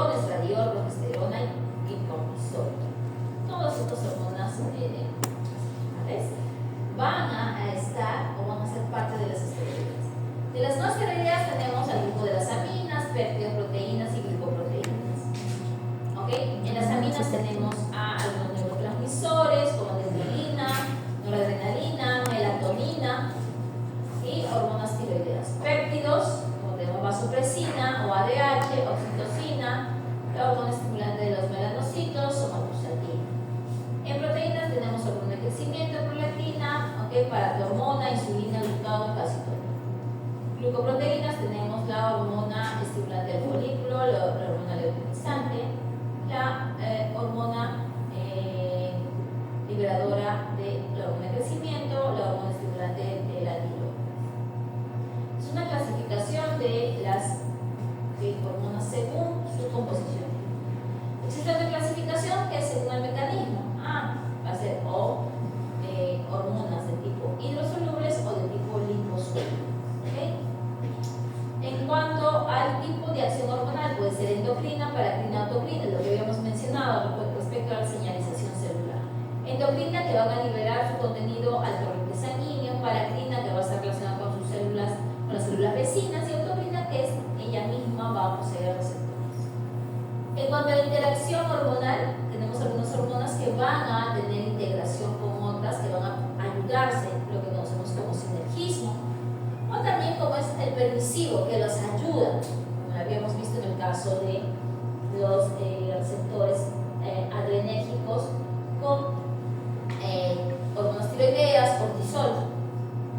testosterona, estradiol, progesterona y cortisol. Todas estas hormonas van a estar o van a ser parte de las esteroideas. De las no esteroideas tenemos al grupo de las aminas, peptidoproteínas y glicoproteínas. ¿Okay? En las aminas tenemos a algunos neurotransmisores como adrenalina, noradrenalina, melatonina y hormonas tiroideas. Péptidos, como tenemos vasopresina o ADH, oxitocina, la hormona estimulante de los melanocitos, somatostatina. En proteínas tenemos hormona de crecimiento, prolactina, parathormona, insulina, glucagón, calcitonina. Glucoproteínas tenemos la hormona estimulante del folículo, la hormona leucinizante, la hormona liberadora de la hormona de crecimiento, la hormona estimulante de la tiroides. Es una clasificación de las hormonas según su composición. Existe otra clasificación que es según el mecanismo. Va a ser o hormonas de tipo hidrosolubles o de tipo liposoluble. ¿Okay? En cuanto al tipo de acción hormonal, puede ser endocrina, paracrina, autocrina, lo que habíamos mencionado respecto a la señalización celular. Endocrina, que van a liberar su contenido al torrente sanguíneo; paracrina, que va a estar relacionada con sus células, con las células vecinas; y autocrina, que es ella misma va a poseer receptores. En cuanto a la interacción hormonal, tenemos algunas hormonas que van a tener integración con otras, que van a ayudarse, lo que conocemos como sinergismo, o también como es el permisivo, que los ayuda, como lo habíamos visto en el caso de los receptores adrenérgicos con hormonas tiroideas, cortisol,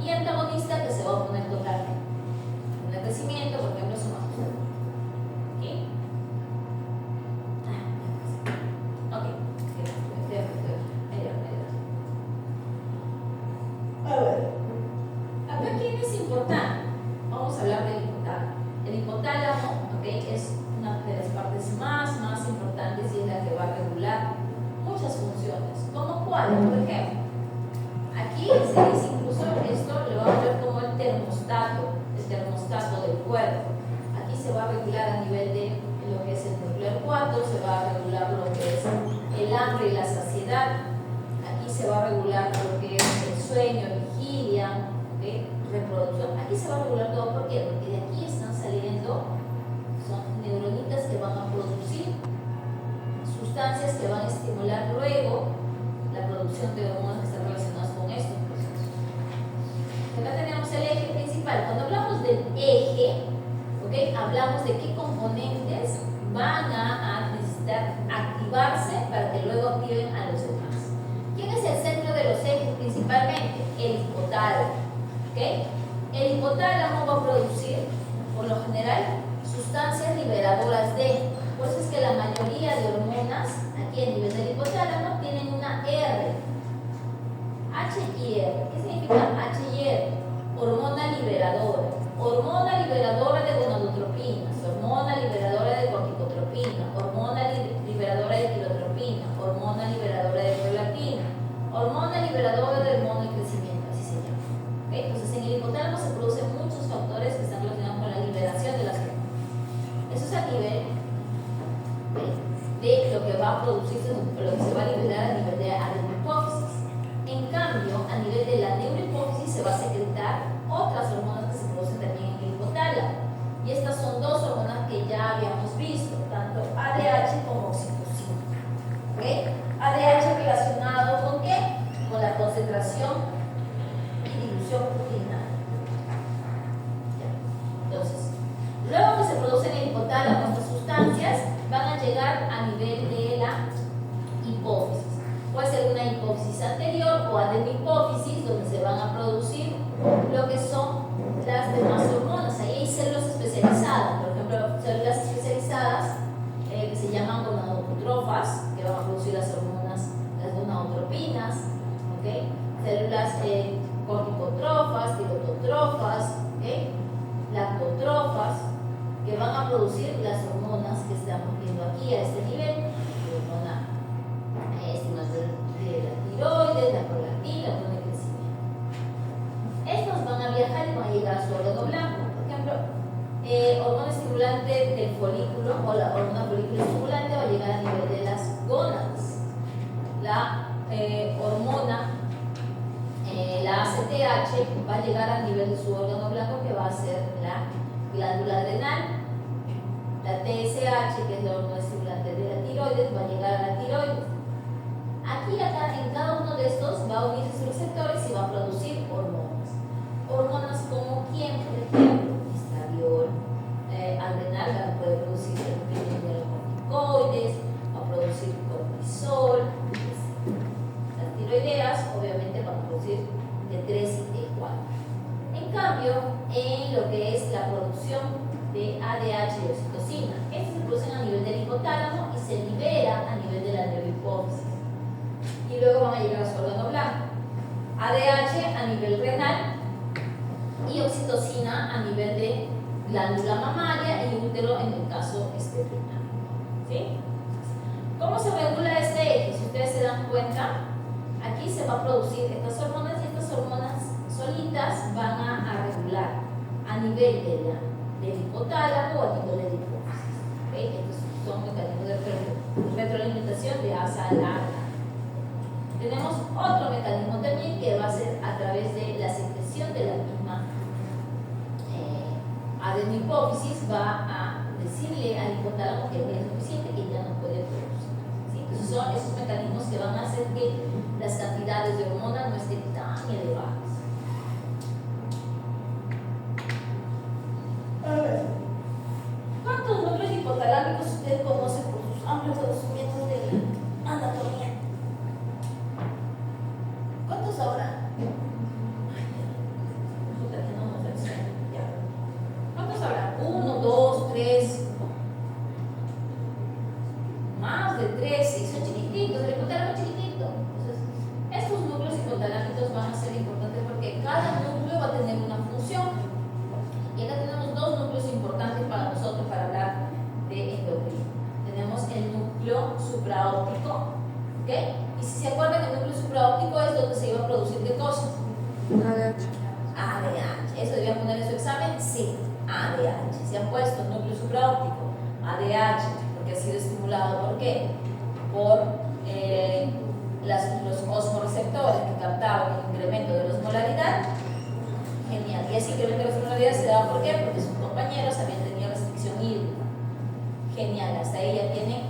y antagonista, que se va a oponer totalmente. En el crecimiento, por ejemplo, somatostatina. ¿Okay? Acá, ¿quién es importante? Vamos a hablar del hipotálamo. El hipotálamo, es una de las partes más importantes y es la que va a regular muchas funciones. ¿Cómo cuáles? Por ejemplo, aquí se dice incluso esto, lo vamos a ver como el termostato del cuerpo. Aquí se va a regular a nivel de lo que es el núcleo 4, se va a regular lo que es el hambre y la saciedad. Aquí se va a regular lo que es el sueño, vigilia, reproducción. Aquí se va a regular todo. ¿Por qué? Porque de aquí están saliendo, son neuronitas que van a producir sustancias que van a estimular luego la producción de hormonas que están relacionadas con estos procesos. Acá tenemos el eje principal. Cuando hablamos del eje, hablamos de qué componentes van a necesitar activarse para que luego activen a los demás. ¿Quién es el centro de los ejes principalmente? El hipotálamo. El hipotálamo va a producir, por lo general, sustancias liberadoras de. Por eso es que la mayoría de hormonas aquí a nivel del hipotálamo tienen una R. H y R. ¿Qué significa H y R? Hormona liberadora. Hormona liberadora de gonadotropinas, hormona liberadora de corticotropina, hormona liberadora de tirotropina, hormona liberadora de prolactina, hormona liberadora de hormona de crecimiento, así se llama. Entonces en el hipotálamo se producen muchos factores que están relacionados con la liberación de las hormonas. Eso es a nivel de lo que va a producirse, lo que se va a liberar a nivel de adenohipófisis. En cambio, a nivel de la neurohipófisis se va a secretar otras hormonas que se producen también en el hipotálamo. Y estas son dos hormonas que ya habíamos visto, tanto ADH como oxitocina. ADH relacionado con ¿qué? Con la concentración y dilución urinaria. Entonces, luego que se producen en el hipotálamo estas sustancias, van a llegar a nivel de la hipófisis. Puede ser una hipófisis anterior o adenohipófisis, donde se van a producir lo que son las demás hormonas. Ahí hay células especializadas, por ejemplo, células especializadas que se llaman gonadotrofas, que van a producir las hormonas, las gonadotropinas, células corticotrofas, tirototrofas, lactotrofas, que van a producir las hormonas que estamos viendo aquí a este nivel, la hormona de la tiroides, la prolactina, la hormona de crecimiento. Estos van a viajar y van a llegar a su órgano blanco. Por ejemplo, hormona estimulante del folículo o la hormona folículo estimulante va a llegar a nivel de las gónadas. La hormona, la ACTH, va a llegar a nivel de su órgano blanco, que va a ser la glándula adrenal. La TSH, que es la hormona estimulante de la tiroides, va a llegar a la tiroides. Aquí, acá, en cada uno de estos va a unirse sus receptores y va a producir hormonas. Hormonas como quién, por ejemplo, estradiol, adrenal, puede producir corticoides, va a producir cortisol. Las tiroideas, obviamente, van a producir T3 y T4. En cambio, en lo que es la producción de ADH y oxitocina, estos se producen a nivel del hipotálamo y se liberan a nivel de la neurohipófisis. Y luego van a llegar a su órgano blanco. ADH a nivel renal y oxitocina a nivel de glándula mamaria y útero en el caso renal. ¿Sí? ¿Cómo se regula este eje? Si ustedes se dan cuenta, aquí se va a producir estas hormonas y estas hormonas solitas van a regular a nivel del hipotálamo o a nivel del hipófisis. ¿Okay? Estos son mecanismos de retroalimentación de asa a la. Tenemos otro mecanismo también que va a ser a través de la secreción de la misma adenohipófisis, va a decirle al hipotálamo que es suficiente, que ya no puede producir. ¿Sí? Entonces son esos mecanismos que van a hacer que las cantidades de hormonas no estén tan elevadas. ¿Cuántos núcleos hipotalámicos usted conoce por sus amplios conocimientos de la anatomía? ¿Cuántos habrá? ¿Cuántos habrá? 1, 2, 3. Más de 3, si son chiquititos, el hipotálamo chiquitito. Entonces, estos núcleos hipotalámicos van a ser importantes porque cada núcleo va a tener una función. Y acá tenemos dos núcleos importantes para nosotros para hablar de endocrino. Tenemos el núcleo supraóptico, ¿ok? Y si se acuerdan, el núcleo supraóptico es donde se iba a producir ¿qué cosa? ADH. ADH. ¿Eso debían poner en su examen? Sí, ADH. Se han puesto núcleo supraóptico, ADH, porque ha sido estimulado. ¿Por qué? Por los osmoreceptores que captaban el incremento de la osmolaridad. Genial. Y ese incremento de la osmolaridad se daba ¿por qué? Porque sus compañeros habían tenido restricción hídrica. Genial. Hasta ahí ya tiene.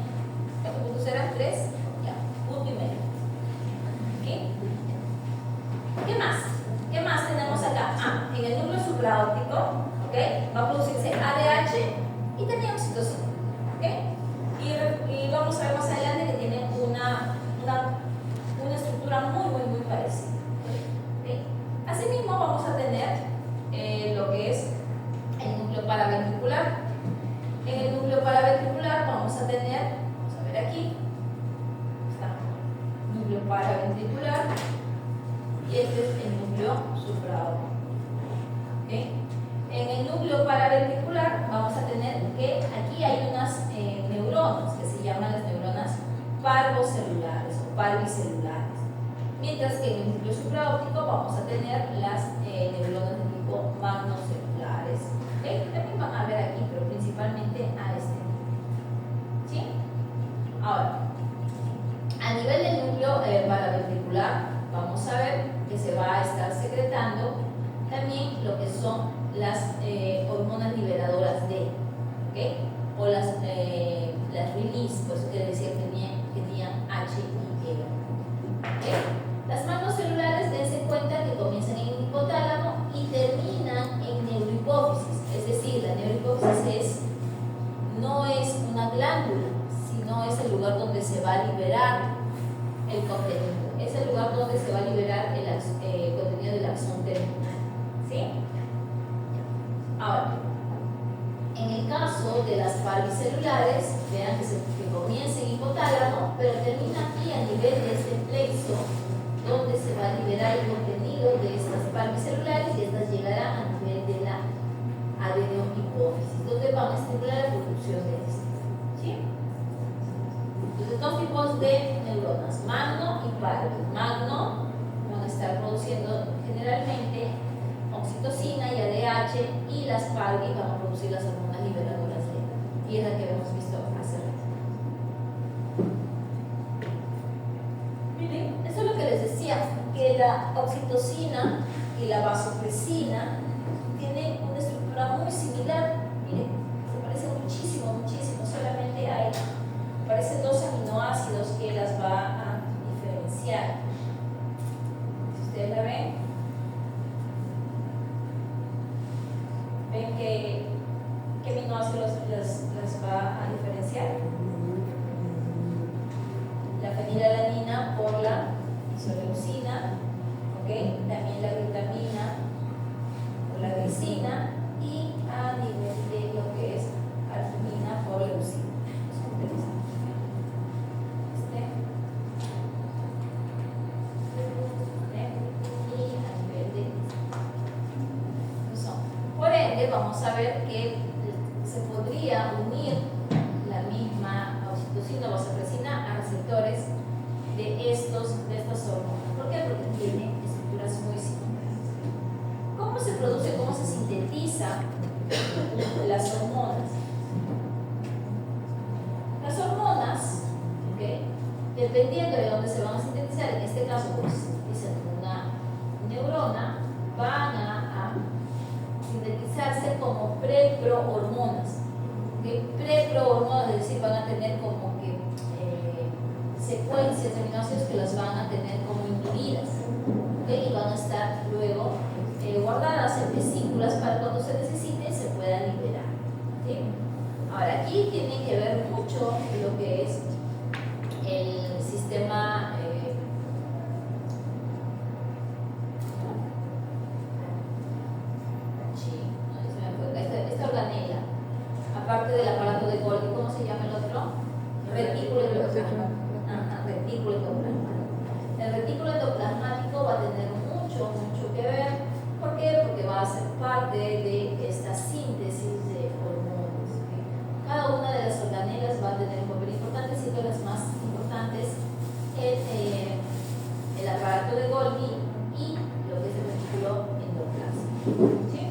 ¿Cuántos puntos eran? 3. Ya, punto y medio. ¿Okay? ¿Qué más? ¿Qué más tenemos acá? En el núcleo supraóptico, ¿okay? Va a producirse ADH y también oxitocina. ¿Okay? Y vamos a ver más adelante que tiene una estructura muy parecida. ¿Okay? Asimismo, vamos a tener lo que es el núcleo paraventricular. En el núcleo paraventricular vamos a tener, vamos a ver aquí, está el núcleo paraventricular y este es el núcleo supraóptico. ¿Okay? En el núcleo paraventricular vamos a tener que aquí hay unas neuronas que se llaman las neuronas parvocelulares o parvicelulares, mientras que en el núcleo supraóptico vamos a tener las neuronas de tipo magnocelulares. ¿Okay? También van a ver aquí, pero principalmente a este nivel. ¿Sí? Ahora, a nivel del núcleo paraventricular, vamos a ver que se va a estar secretando también lo que son las hormonas liberadoras de, ¿okay? O las release, por eso que decía que tenían H y E. ¿Okay? Las magnocelulares, dense cuenta que comienzan en el hipotálamo y terminan en neurohipófisis. Es decir, la neurohipófisis no es una glándula, sino es el lugar donde se va a liberar el contenido. Es el lugar donde se va a liberar el contenido del axón terminal. ¿Sí? Ahora, en el caso de las parvicelulares, vean que comienza en hipotálamo, pero termina aquí a nivel de este plexo, donde se va a liberar el contenido de estas parvicelulares y estas llegarán a nivel de la adenohipófisis, donde van a estimular la producción de estas. ¿Sí? Entonces, dos tipos de neuronas, magno y parvi. Magno van a estar produciendo generalmente oxitocina y ADH, y las parvi van a producir las hormonas liberadoras de y es la que hemos visto hace rato. Miren, eso es lo que les decía, que la oxitocina y la vasopresina tienen una estructura muy similar. Miren, se parece muchísimo, muchísimo, solamente hay, parecen dos aminoácidos que las va a diferenciar. Si ustedes la ven, ¿qué aminoácidos las va a diferenciar? La fenilalanina por la isoleucina, ¿okay? También la glutamina por la glicina y a nivel de lo que es albumina por leucina. Es interesante. Y a nivel de por ende, vamos a ver que se podría unir la misma oxitocina o vasopresina a receptores de estas hormonas. ¿Por qué? Porque tienen estructuras muy similares. ¿Cómo se produce, cómo se sintetiza las hormonas? Las hormonas, ¿okay? Dependiendo de dónde se van a sintetizar, en este caso, pues, dicen una neurona, van a sintetizarse como preprohormonas. ¿Okay? Preprohormonas, es decir, van a tener como que secuencias de aminoácidos que las van a tener como inhibidas, ¿okay? Y van a estar luego guardadas en vesículas para cuando se necesite se puedan liberar. ¿Sí? Ahora, aquí tiene que ver mucho lo que es el sistema esta organela, aparte del aparato de Golgi, ¿cómo se llama el otro? Retículo endoplasmático. Retículo endoplasmático. El retículo endoplasmático va a tener mucho que ver. ¿Por qué? Porque va a ser parte de esta síntesis de hormonas. ¿Okay? Cada una de las organelas va a tener un papel importante, siendo las más importantes el aparato de Golgi y lo que es el retículo endoplasmático. ¿Sí?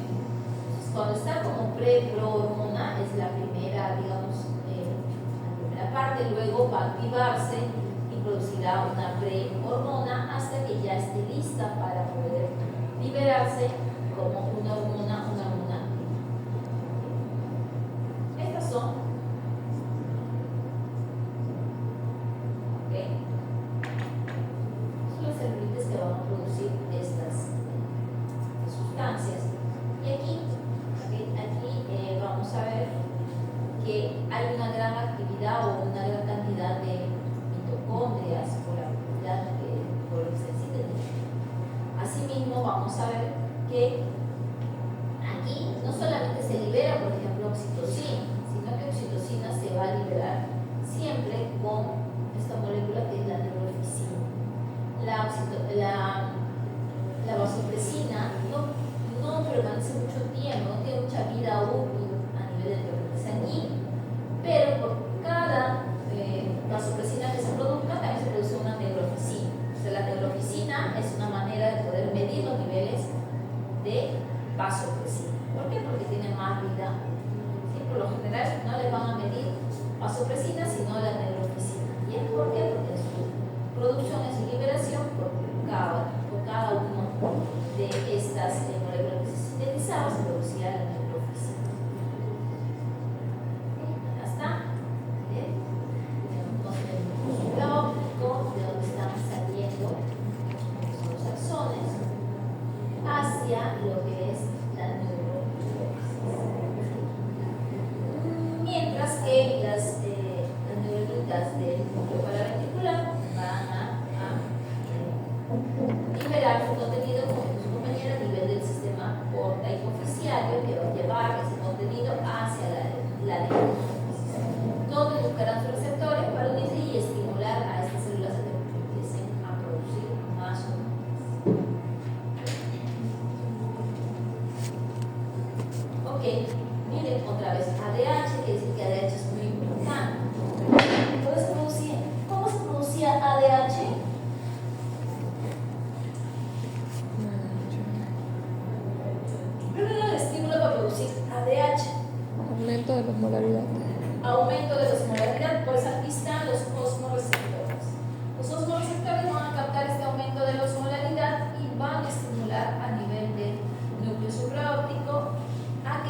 Cuando está como preprohormona es la primera, digamos, la primera parte, luego va a activarse y producirá una prehormona hasta que ya esté lista para poder liberarse como una hormona. Estas son, ¿okay? Son las células que van a producir estas sustancias. Y aquí vamos a ver que hay una gran actividad o una gran cantidad de mitocondrias por la actividad por el que se sintetiza. Asimismo, vamos a ver que aquí no solamente se libera, por ejemplo, oxitocina, sino que oxitocina se va a liberar siempre con esta molécula que es la neurofisina. La vasopresina no permanece mucho tiempo, no tiene mucha vida útil a nivel del torrente sanguíneo, pero por cada vasopresina que se produzca también se produce una neurofisina. O sea, la neurofisina es una manera de poder medir los niveles de vasopresina. ¿Por qué? Porque tiene más vida. ¿Sí? Por lo general no les van a medir vasopresina sino la neurofisina. ¿Y es por qué? Porque su producción y su liberación por cada uno de estas moléculas que se sintetizaban se producía la neurofisina. Ya está. Entonces, el lógico de donde están saliendo los axones hacia lo que es la neurofisina. Mientras que las neuronitas del núcleo paraventricular van a liberar su contenido como su compañera a nivel del sistema porta hipofisiario, que va a llevar ese contenido hacia la neurofisina, donde buscarán sus receptores para unirse y estimular a estas células a que empiecen a producir más hormonas. Ok, miren otra vez ADH, que dice que ADH es muy importante. ¿Cómo se producía ADH? Primero el estímulo para producir ADH. Aumento de la osmolaridad. aumento de la osmolaridad. Pues aquí están los osmoreceptores. Los osmoreceptores van a captar este aumento de la osmolaridad y van a estimular a nivel del núcleo supraóptico a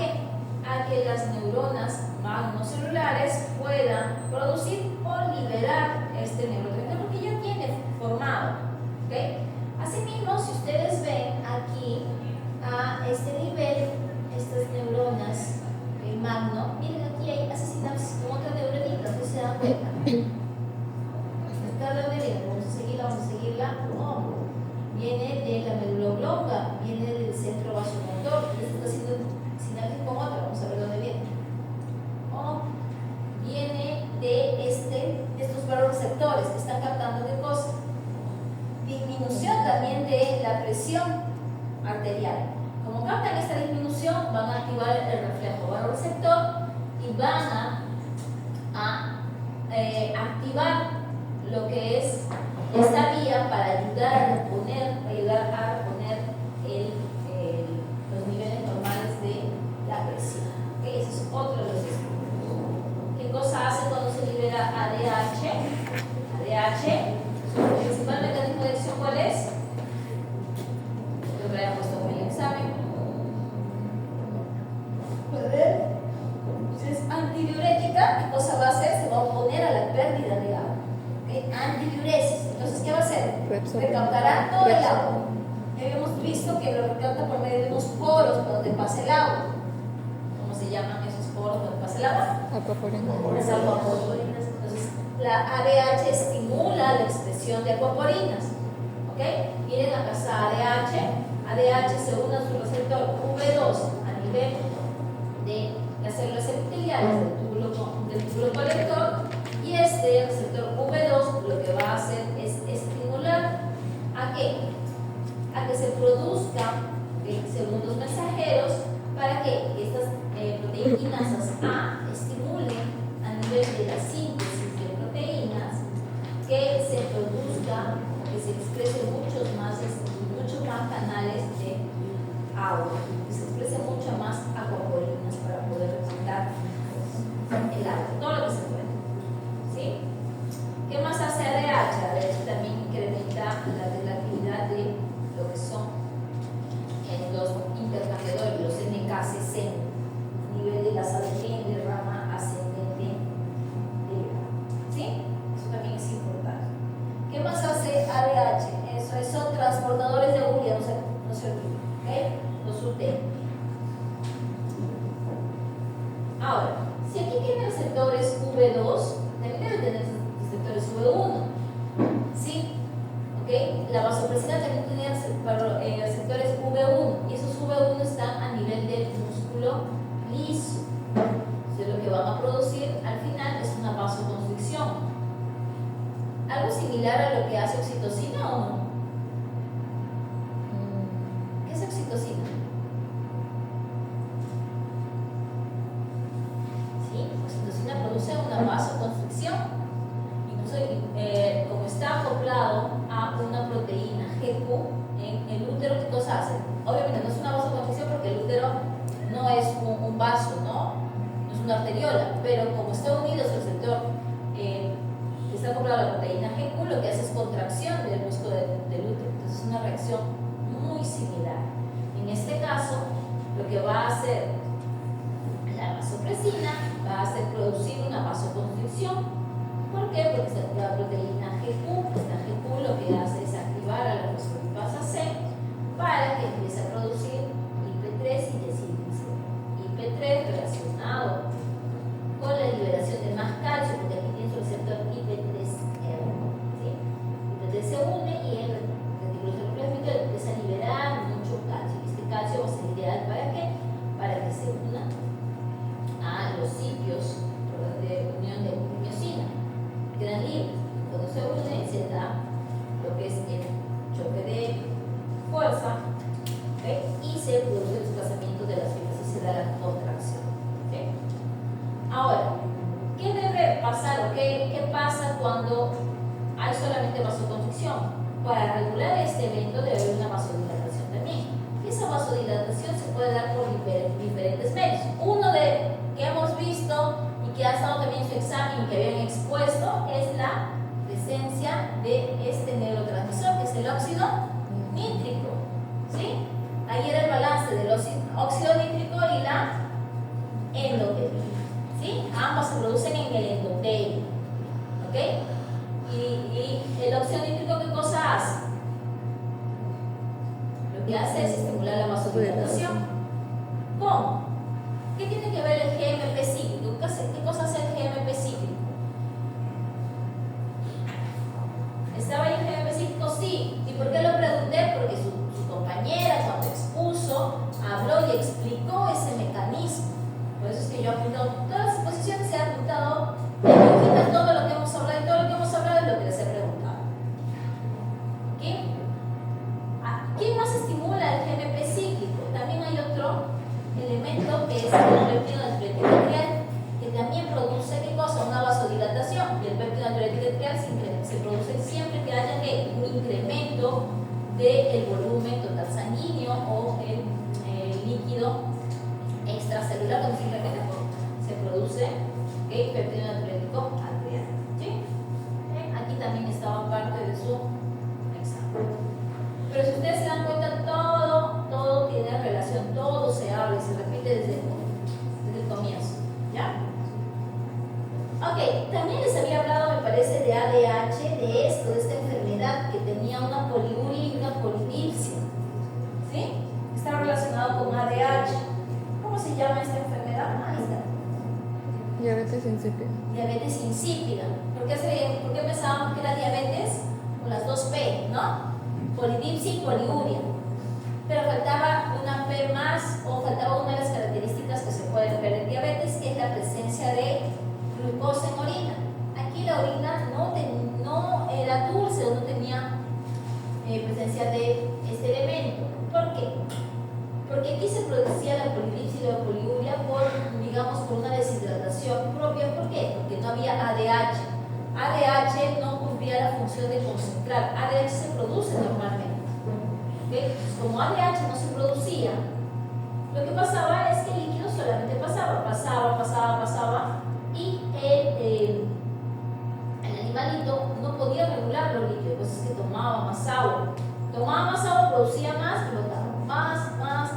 que las neuronas magnocelulares puedan producir o liberar este neurotransmisor porque ya tiene formado. ¿Okay? Asimismo, si ustedes ven aquí a este nivel, estas neuronas magno, miren aquí hay sinapsis con otra neuronita, ¿ustedes se dan cuenta? Esta neuronita, vamos a seguirla. Oh, viene de la médula oblonga, viene del centro vasomotor, y está haciendo sinapsis con otra, vamos a ver dónde viene. Oh, viene de estos receptores que están captando qué cosa. Disminución también de la presión arterial. Como captan esta disminución, van a activar el reflejo vasoreceptor y van a activar lo que es esta vía para ayudar a reponer, los niveles normales de la presión. ¿Okay? Ese es otro de los estudios. ¿Qué cosa hace cuando se libera ADH? ADH, su principal mecanismo de acción, ¿cuál es? Lo que había puesto en el examen. Si es antidiurética, ¿qué cosa va a hacer? Se va a oponer a la pérdida de agua. ¿Okay? Antidiuresis. Entonces, ¿qué va a hacer? Recaptará todo el agua. Ya habíamos visto que lo recapta por medio de unos poros por donde pasa el agua. ¿Cómo se llaman esos poros por donde pasa el agua? Acuaporinas. Las acuaporinas. Entonces, la ADH estimula la expresión de acuaporinas. ¿Ok? Miren acá está ADH. ADH se une a su receptor V2 a nivel de las células epiteliales del túbulo colector, y este receptor V2 lo que va a hacer es estimular ¿a qué? A que se produzcan segundos mensajeros para que estas proteinquinasas A estimulen a nivel de la síntesis de proteínas, que se produzca, que se expresen muchos más canales de agua, que se expresen muchas más acuaporinas para poder representar el agua, todo lo que se puede. ¿Sí? ¿Qué más hace ADH? ADH también incrementa la relatividad de lo que son los intercambiadores, los NKCC, nivel de gasometría de rama ascendente de grado. ¿Sí? Eso también es importante. ¿Qué más hace ADH? Son transportadores de urea, no se olviden. ¿Okay? Los UT. Ahora, si aquí tiene receptores V2, también debe tener receptores V1. ¿Sí? ¿Okay? La vasopresina también tiene receptores V1, y esos V1 están a nivel del músculo liso. Entonces, lo que van a producir al final es una vasoconstricción. ¿Algo similar a lo que hace oxitocina o no? ¿Qué es oxitocina? ¿Sí? Oxitocina produce una vasoconstricción. Incluso, como está acoplado a una proteína GQ en el útero, ¿qué cosa hace? Obviamente no es una vasoconstricción porque el útero no es un vaso, ¿no? No es una arteriola, pero como está unido a su receptor, está acoplado a la proteína GQ, lo que hace es contracción del músculo del útero. Entonces es una reacción muy similar. En este caso, lo que va a hacer la vasopresina va a hacer producir una vasoconstricción. ¿Por qué? Porque está acoplada a la proteína GQ. Esta GQ lo que hace es activar a la fosfolipasa C para que empiece a producir IP3 y desinhibición. IP3 relacionado con la liberación de más calcio, porque aquí tiene su receptor IP3R. ¿Sí? IP3 se une y el retículo celular empieza a liberar mucho calcio. Y este calcio va a ser ideal ¿para qué? Para que se una a los sitios de unión de miosina, quedan libres. Cuando se une, se da lo que es el choque de fuerza, ¿okay? Y se produce el desplazamiento de las fibras y se da la contracción. ¿Okay? Ahora, ¿qué debe pasar o qué pasa cuando hay solamente vasoconstricción? Para regular este evento debe haber una vasodilatación también. Y esa vasodilatación se puede dar por diferentes medios. Uno que hemos visto y que ha estado que hace es estimular la vasodilatación. ¿Cómo? ¿Qué tiene que ver el GMP cíclico? ¿Qué cosa hace el GMP cíclico? ¿Estaba ahí el GMP cíclico? Sí. ¿Y por qué lo pregunté? Porque su compañera, cuando expuso, habló y explicó ese mecanismo. Por eso es que yo he apuntado todas las exposiciones, se ha apuntado en hojita todo lo que hemos hablado, y todo lo que hemos hablado es lo que les he preguntado. ¿Qué más estimula el GMP cíclico? También hay otro elemento que es el péptido natriuretic, que también produce, ¿qué cosa? Una vasodilatación. Y el péptido natriuretic se produce siempre que haya un incremento del volumen total sanguíneo o el líquido extracelular, cuando se produce el péptido natriurético arterial. ¿Sí? Aquí también estaba parte de su examen. Pero si ustedes se dan cuenta, todo tiene relación, todo se habla y se repite desde el comienzo. ¿Ya? Ok, también les había hablado, me parece, de ADH, de esta enfermedad que tenía una poliuria y una polidipsia. ¿Sí? Está relacionado con ADH. ¿Cómo se llama esta enfermedad? Ahí está. Diabetes insípida. Diabetes insípida. ¿Por qué pensábamos que era diabetes? Con las dos P, ¿no? Polidipsia y poliuria. Pero faltaba una P más, o faltaba una de las características que se pueden ver en diabetes, que es la presencia de glucosa en orina. Aquí la orina no era dulce o no tenía presencia de este elemento. ¿Por qué? Porque aquí se producía la polidipsia y la poliuria por una deshidratación propia. ¿Por qué? Porque no había ADH. ADH no cumplía la función de concentrar. ADH se produce normalmente. ¿Okay? Como ADH no se producía, lo que pasaba es que el líquido solamente pasaba y el animalito no podía regular los líquidos, pues es que tomaba más agua, producía más y botaba más y más.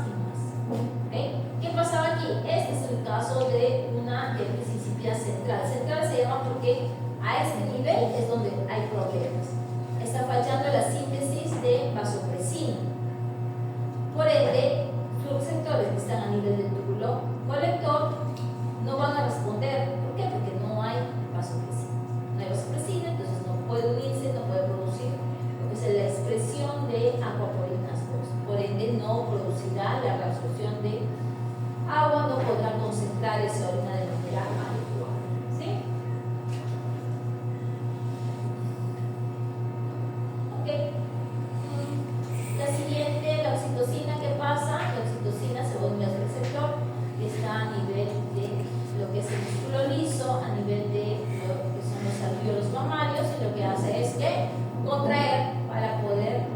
¿Okay? ¿Qué pasaba aquí? Este es el caso de una diabetes insípida central. Central se llama porque a este nivel es donde hay problemas. Está fallando la síntesis de vasopresina. Por ende, los receptores que están a nivel del túbulo colector no van a responder. ¿Por qué? Porque no hay vasopresina. No hay vasopresina, entonces no puede unirse, no puede producir lo que es la expresión de aquaporinas 2. Por ende, no producirá la reabsorción de agua, no podrá concentrar esa orina de manera adecuada. ¿Sí? La siguiente, la oxitocina, ¿qué pasa? La oxitocina se vuelve al receptor, que está a nivel de lo que es el músculo liso, a nivel de lo que son los alvéolos mamarios, y lo que hace es que contraer para poder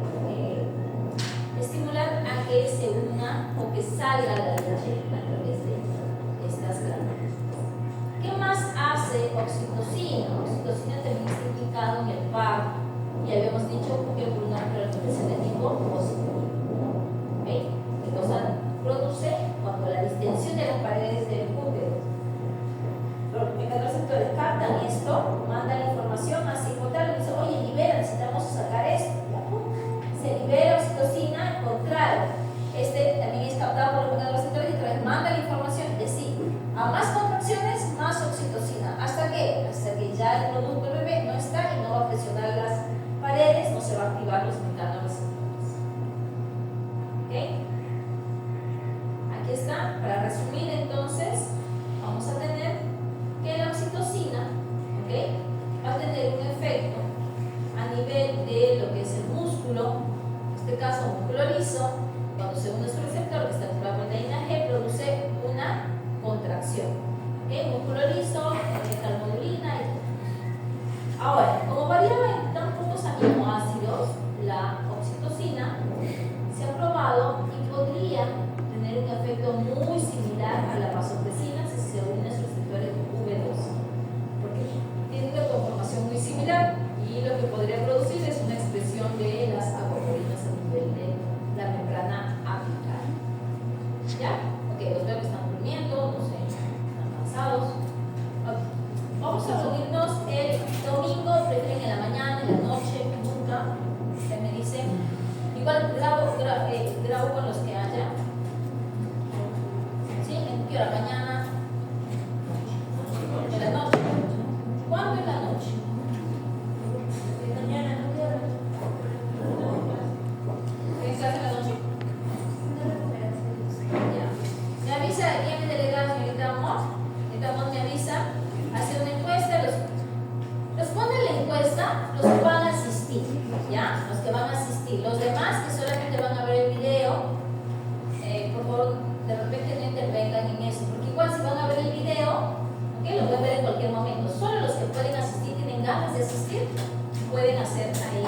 estimular a que se una o que salga la leche a través de estas glándulas. ¿Qué más hace oxitocina? Oxitocina también está implicado en el parto. Y habíamos dicho que por una relación de tipo positivo. ¿Okay? ¿Qué cosa produce? Cuando la distensión de las paredes del útero. Los receptores captan esto, mandan la información a psicotálamo y dicen, oye, libera, necesitamos sacar esto. Se libera oxitocina, contrario. Este también es captado por los receptores y otra vez manda la información de sí. A más contracciones, más oxitocina. ¿Hasta qué? Hasta que ya el producto bebé no está y no va a presionar las paredes, no se va a activar los mecanorreceptores. ¿Ok? Aquí está. Para resumir, entonces, vamos a tener que la oxitocina, ¿ok?, va a tener un efecto a nivel de lo que es el músculo, en este caso músculo liso. Cuando se une a su receptor, que está activado por la proteína G, produce una contracción. ¿Ok? Músculo liso, calmodulina y todo. Ahora, como variaba en tan pocos aminoácidos, la oxitocina se ha probado y ¿qué hora? Mañana. ¿De la noche? ¿Cuándo en la noche? Mañana, ¿no? ¿Qué hora? ¿Qué se hace en la noche? Ya. Me avisa quién es delegado, señorita Amor. Señorita Amor me avisa. Hace una encuesta. Responde la encuesta los que van a asistir. ¿Ya? Los que van a asistir. Los demás que solamente van a ver el video, por favor, de repente no intervengan en eso. Porque igual si van a ver el video, ¿ok? Lo pueden ver en cualquier momento. Solo los que pueden asistir, tienen ganas de asistir, pueden hacer ahí